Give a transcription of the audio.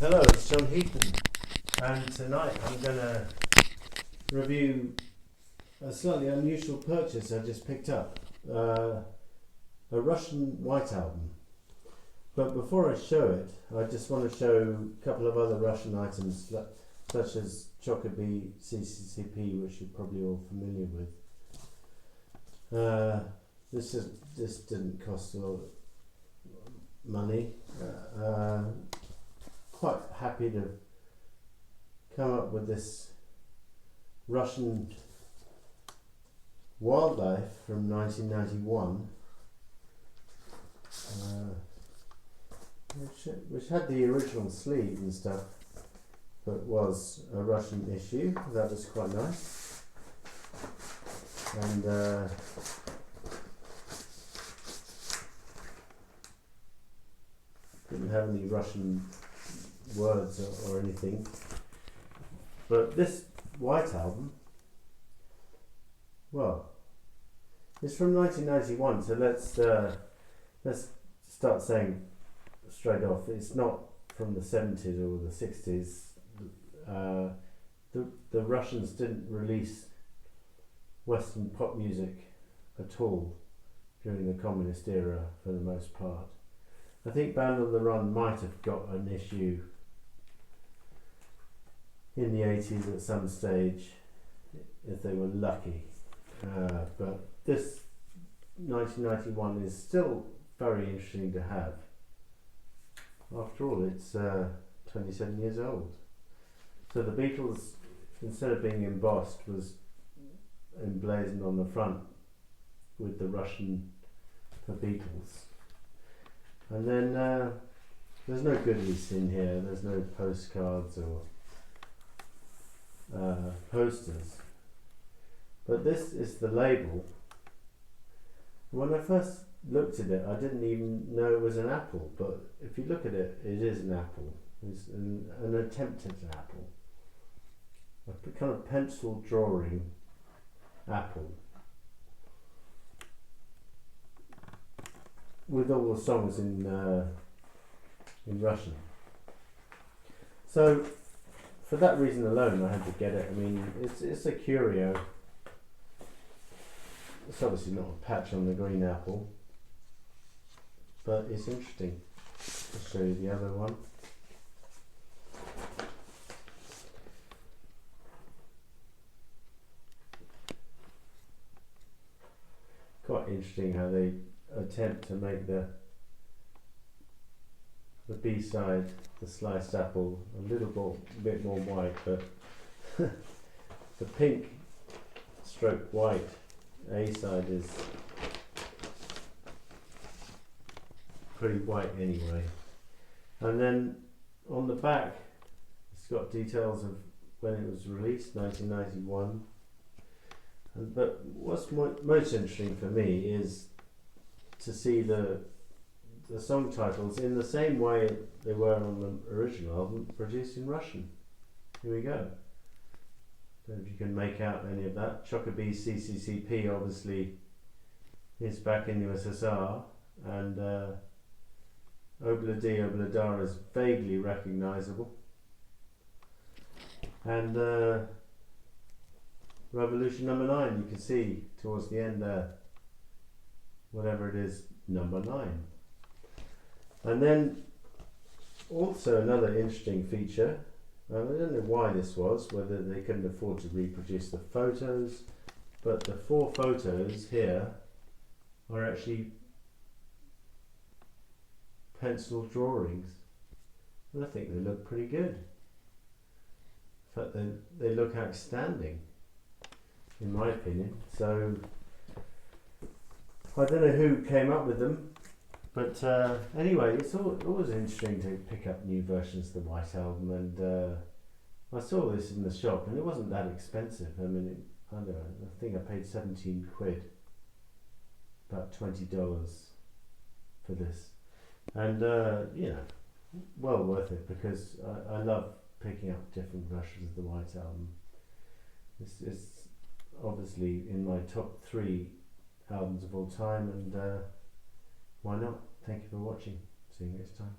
Hello, it's John Heaton, and tonight I'm going to review a slightly unusual purchase I just picked up, a Russian White Album. But before I show it, I just want to show a couple of other Russian items, such as Chocobee CCCP, which you're probably all familiar with. This didn't cost a lot of money. Quite happy to come up with this Russian Wildlife from 1991, which had the original sleeve and stuff, but was a Russian issue. That was quite nice. And didn't have any Russian words or anything, but this White Album, well, it's from 1991, so let's start saying straight off, it's not from the 70s or the 60s. The Russians didn't release Western pop music at all during the communist era for the most part. I think Band on the Run might have got an issue in the 80s at some stage, if they were lucky. But this 1991 is still very interesting to have. After all, it's 27 years old. So the Beatles, instead of being embossed, was emblazoned on the front with the Russian for Beatles. And then there's no goodies in here, there's no postcards or posters. But this is the label. When I first looked at it, I didn't even know it was an apple, but if you look at it, it is an apple. It's an attempt at an apple. A kind of pencil drawing apple, with all the songs in Russian. So for that reason alone, I had to get it. I mean, it's a curio. It's obviously not a patch on the green apple, but it's interesting. I'll show you the other one. Quite interesting how they attempt to make the B-side, the sliced apple, a little bit more white, but the pink stroke white A-side is pretty white anyway. And then on the back it's got details of when it was released, 1991. But what's most interesting for me is to see the song titles in the same way they were on the original album, produced in Russian. Here we go. Don't know if you can make out any of that. Chocobee CCCP obviously is back in the USSR, and Obladi Obladar is vaguely recognisable. And Revolution number 9, you can see towards the end there, whatever it is, number 9. And then also another interesting feature, I don't know why this was, whether they couldn't afford to reproduce the photos, but the 4 photos here are actually pencil drawings, and I think they look pretty good. In fact, they look outstanding, in my opinion. So I don't know who came up with them, but anyway, it's always interesting to pick up new versions of the White Album, and I saw this in the shop, and it wasn't that expensive. I mean, I don't know, I think I paid 17 quid, about $20 for this, and you know, well worth it, because I love picking up different versions of the White Album. It's obviously in my top 3 albums of all time, and why not? Thank you for watching. See you next time.